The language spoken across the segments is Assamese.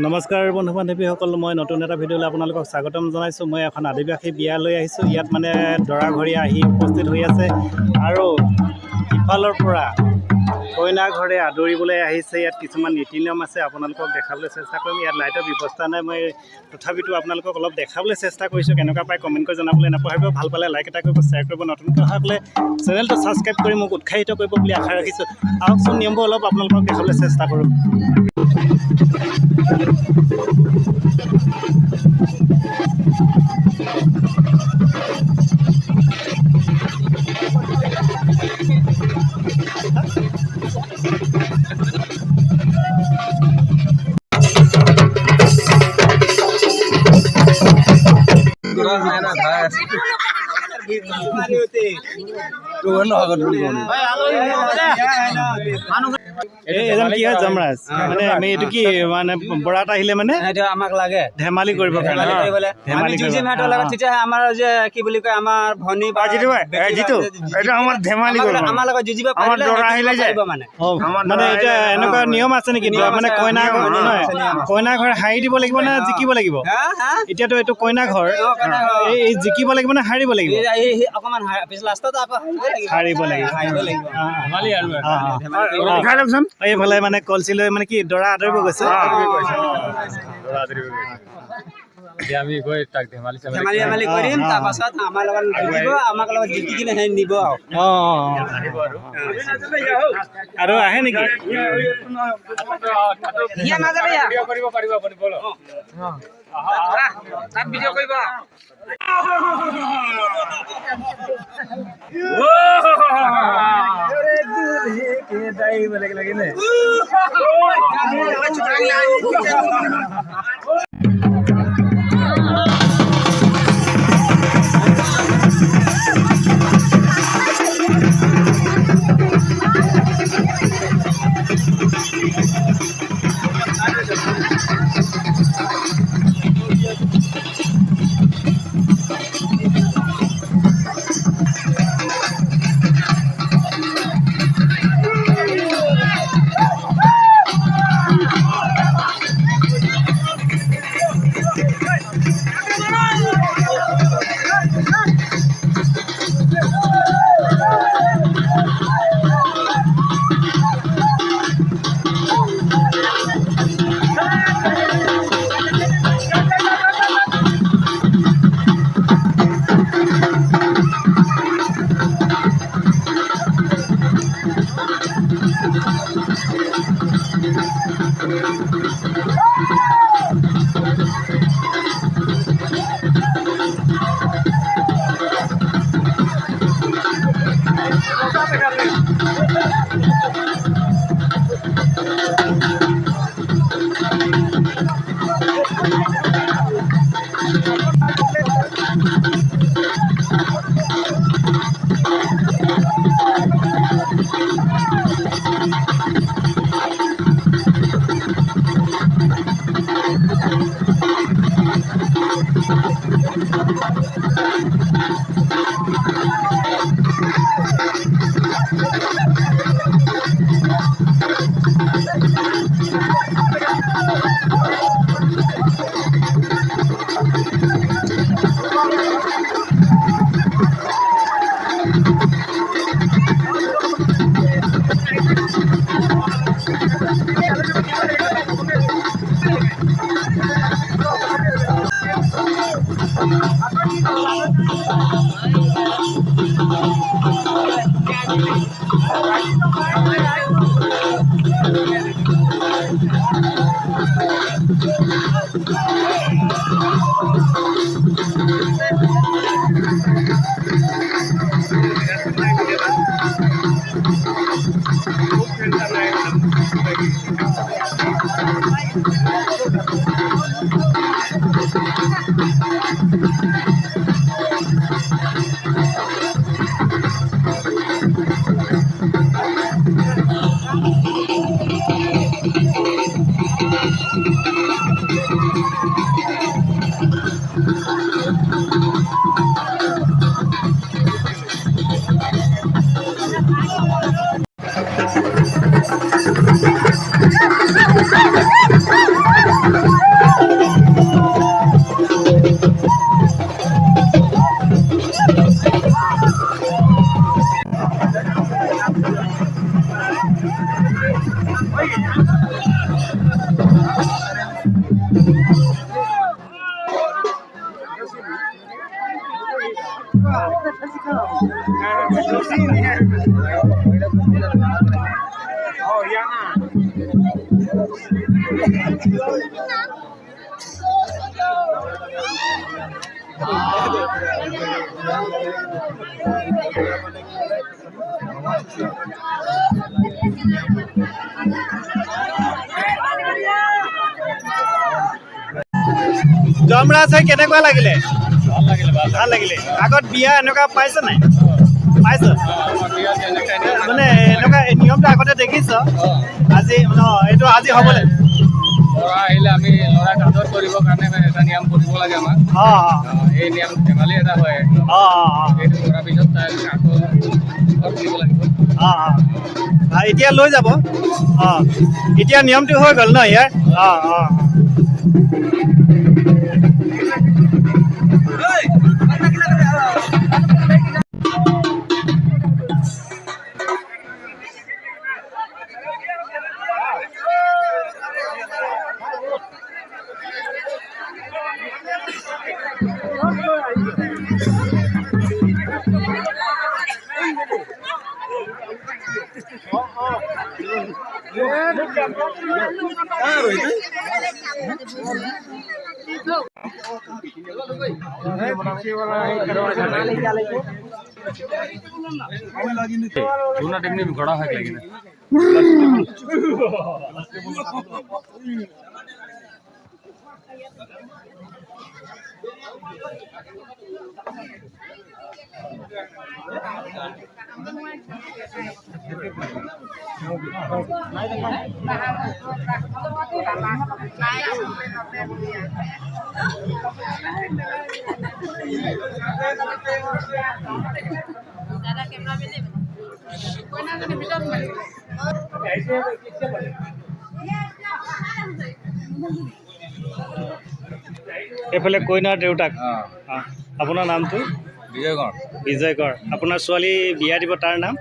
নমস্কাৰ বন্ধু বান্ধৱীসকল, মই নতুন এটা ভিডিঅ'লৈ আপোনালোকক স্বাগতম জনাইছোঁ। মই এখন আদিবাসী বিয়া লৈ আহিছোঁ। ইয়াত মানে দৰাঘৰীয়া আহি উপস্থিত হৈ আছে আৰু ইফালৰ পৰা কইনা ঘৰে আদৰিবলৈ আহিছে। ইয়াত কিছুমান নীতি নিয়ম আছে, আপোনালোকক দেখাবলৈ চেষ্টা কৰিম। ইয়াত লাইটৰ ব্যৱস্থা নাই, মই তথাপিতো আপোনালোকক অলপ দেখাবলৈ চেষ্টা কৰিছোঁ। কেনেকুৱা পায় কমেণ্ট কৰি জনাবলৈ নাপাহৰিব। ভাল পালে লাইক এটা কৰিব, শ্বেয়াৰ কৰিব, নতুনকৈ অহা হ'লে চেনেলটো ছাবস্ক্ৰাইব কৰি মোক উৎসাহিত কৰিব বুলি আশা ৰাখিছোঁ। আহকচোন নিয়মবোৰ অলপ আপোনালোকক দেখাবলৈ চেষ্টা কৰোঁ। এজন কি হয় যমৰাজ, মানে আমি এইটো কি মানে বৰাত আহিলে মানে আমাক লাগে ধেমালি কৰিবৰ কাৰণে আমাৰ যে কি বুলি কয় আমাৰ ভনী বা আমাৰ লগত যুঁজিব মানে এতিয়া এনেকুৱা নিয়ম আছে নেকি? মানে কইনা ঘৰ নহয়, কইনা ঘৰ হাৰি দিব লাগিব নে জিকিব লাগিব? এতিয়াতো এইটো কইনা ঘৰ, এই জিকিব লাগিব নে হাৰিব লাগিব? অকমান হাৰিব লাগিব। এইফালে মানে কলচি লৈ মানে কি দৰা আদৰিব গৈছে। আমি গৈ তাক ধেমালি কৰিম, তাৰপাছত আমাৰ লগত আমাক লগত জিকি কিনে সেই নিব আৰু আহে নেকি? ভিডিঅ' কৰিব লাগিলে যমৰাজ হৈ কেনেকুৱা লাগিলে? ভাল লাগিলে ভাল লাগিলে। আগত বিয়া এনেকুৱা পাইছে নাই? পাইছ? মানে এনেকুৱা নিয়মটো আগতে দেখিছ? আজি এইটো আজি হ'বলৈ ল'ৰা আহিলে আমি ল'ৰাক আদৰ কৰিবৰ কাৰণে এটা নিয়ম কৰিব লাগে আমাক। এই নিয়ম ধেমালি এটা হয়। এইটো কৰাৰ পিছত তাই আকৌ কৰিব লাগিব। এতিয়া লৈ যাব। এতিয়া নিয়মটো হৈ গ'ল ন ইয়াৰ? दोनों टीम ने घोड़ा है लेकिन এইফালে কইনাৰ দেউতাক আপোনাৰ নামটো? বিজয়গড়। বিজয়গড়। আপোনাৰ ছোৱালী বিয়া দিব তাৰ নাম?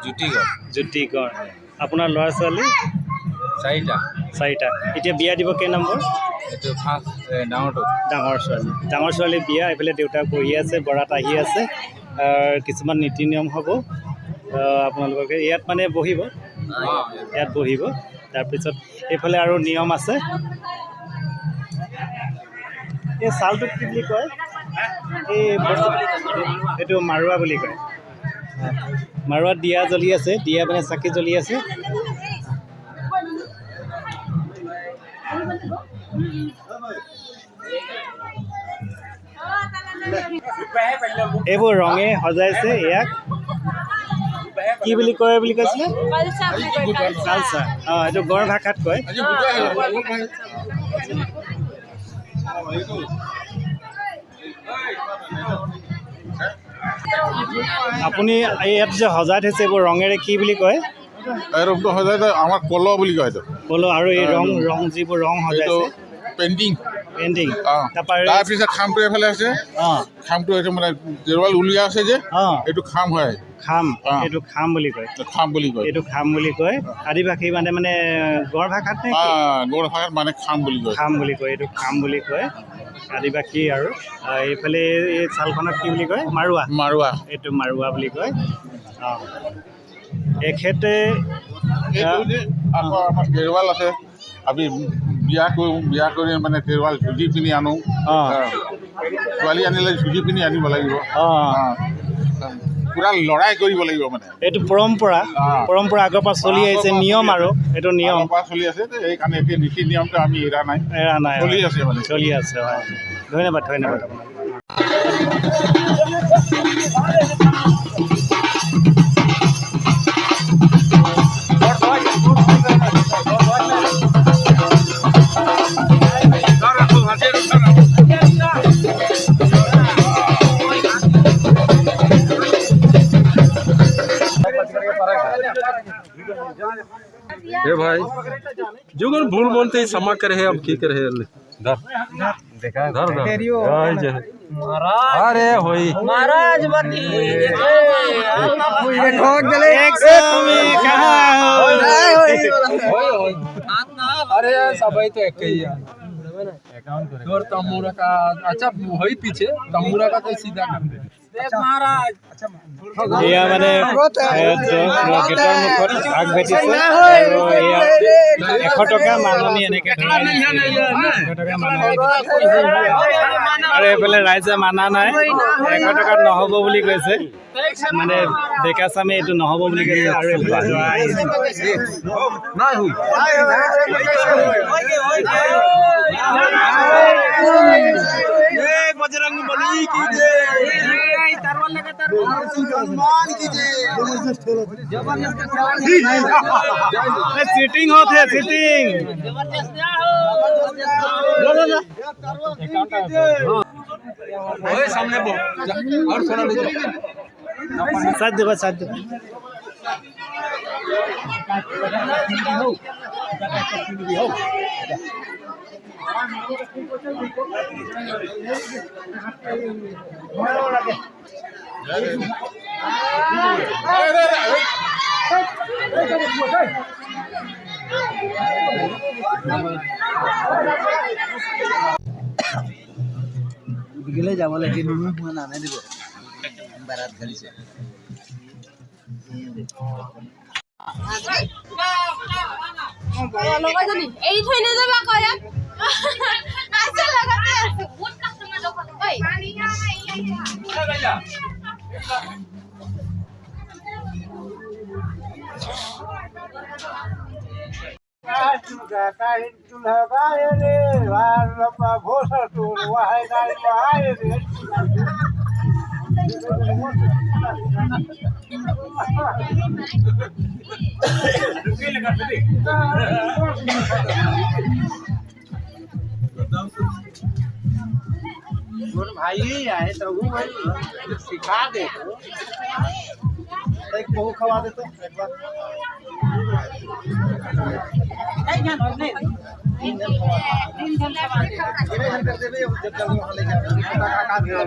জ্যোতিগড়। জ্যোতিগড়। আপোনাৰ ল'ৰা ছোৱালী? চাৰিটা। এতিয়া বিয়া দিব কেই নম্বৰ? এইটো ফাৰ্ষ্ট ডাঙৰটো। ডাঙৰ ছোৱালী বিয়া। এইফালে দেউতাক বহি আছে, বৰাত আহি আছে। কিছুমান নীতি নিয়ম হ'ব আপোনালোকে ইয়াত মানে বহিব। ইয়াত বহিব। তাৰপিছত এইফালে আৰু নিয়ম আছে। এই চালটোক কি বুলি কয়? এই এইটো মাৰুৱা বুলি কয়। মাৰুৱাত দিয়া জ্বলি আছে, দিয়া মানে চাকি জ্বলি আছে। এইবোৰ ৰঙে সজাইছে ইয়াক। কি বুলি কয় বুলি কৈছিলে? কালচা। এইটো গড় ভাষাত কয়। আপুনি ইয়াত যে সজাই থৈছে এইবোৰ ৰঙেৰে কি বুলি কয়? এই ৰংটো সজাই আমাৰ কল বুলি কয় এইটো। কল আৰু এই ৰং যিবোৰ ৰং সজাইছে পেইণ্টিং। তাৰপিছত খামটো এইফালে আছে। খামটো এইটো মানে জেৰুৱাল উলিয়া আছে যে এইটো খাম হয়। এইটো খাম বুলি কয়। এইটো খাম বুলি কয়। আদিবাসী মানে গড় ভাষাত গড় ভাষাত মানে খাম বুলি কয়। এইটো খাম বুলি কয় আদিবাসী। আৰু এইফালে এই ছালখনক কি বুলি কয়? মাৰুৱা। এইটো মাৰুৱা বুলি কয়। এখেতে আকৌ আমাৰ জেৰুৱাল আছে। আমি বিয়া কৰি মানে জেৰুৱাল ঝুজি পিনি আনো। ছোৱালী আনিলে ঝুজি পিনি আনিব লাগিব। পুৰা লৰাই কৰিব লাগিব মানে। এইটো পৰম্পৰা আগৰ পৰা চলি আহিছে। নিয়ম আৰু এইটো নিয়ম চলি আছে। সেইকাৰণে এতিয়া নীতি নিয়মটো আমি এৰা নাই। চলি আছে। হয়। ধন্যবাদ আপোনাক। ए भाई जो कोई भूल बोलते ही क्षमा करे है अब की करे है धर देखा धर धर अरे होई महाराज बती ठोक दिले 100 में कहां अरे सबै तो एक ही है और तमुरा का अच्छा वही पीछे तमुरा का तो सीधा कर दे महाराज এয়া মানে গেটৰ মুখত আগ ভেটিছে আৰু এয়া 100 টকা মাননি এনেকে 100 টকা মাননি আৰু এইফালে ৰাইজে মানা নাই 100 টকাত নহ'ব বুলি কৈছে মানে ডেকা চামে এইটো নহ'ব বুলি কৈছে আৰু এইফালে যোৱা আহিছে নাই হুই बजरंग बली की जय तरवाल लगातार हनुमान की जय जबरदस्त सीटिंग होते सीटिंग ओए सामने बोल और सोना ले साथ दे बस साथ दे বিকেলে যাব লাগে মই নানে দিব বারাত খেলিছে এই থৈ নাযাবা কয়া আছে লগাতে আছে বহুত কাস্টমাৰ লগত ঐ भाई आए तो भाई सिखा दे एक बहु खवा दे तो एक बार नहीं ना नहीं तीन जन खवा ये जन कर दे जब तक वहां ले जा का मिला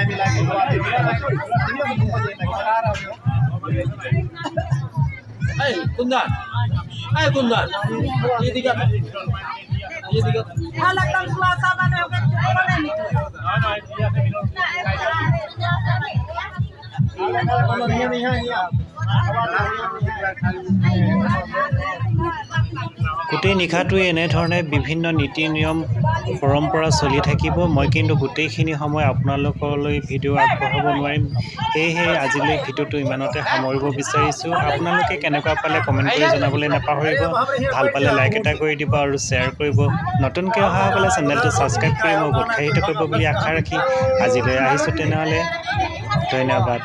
मिला के खवा दे ए कुंदन ये दिखा लगता है खुलासा बने हो गए গোটেই নিশাটোৱে এনেধৰণে বিভিন্ন নীতি নিয়ম পৰম্পৰা চলি থাকিব মই কিন্তু গোটেইখিনি সময় আপোনালোকলৈ ভিডিঅ' আগবঢ়াব নোৱাৰিম সেয়েহে আজিলৈ ভিডিঅ'টো ইমানতে সামৰিব বিচাৰিছোঁ আপোনালোকে কেনেকুৱা পালে কমেণ্ট কৰি জনাবলৈ নাপাহৰিব ভাল পালে লাইক এটা কৰি দিব আৰু শ্বেয়াৰ কৰিব নতুনকৈ অহাসকলে চেনেলটো ছাবস্ক্ৰাইব কৰি মোক উৎসাহিত কৰিব বুলি আশা ৰাখি আজিলৈ আহিছোঁ তেনেহ'লে ধন্যবাদ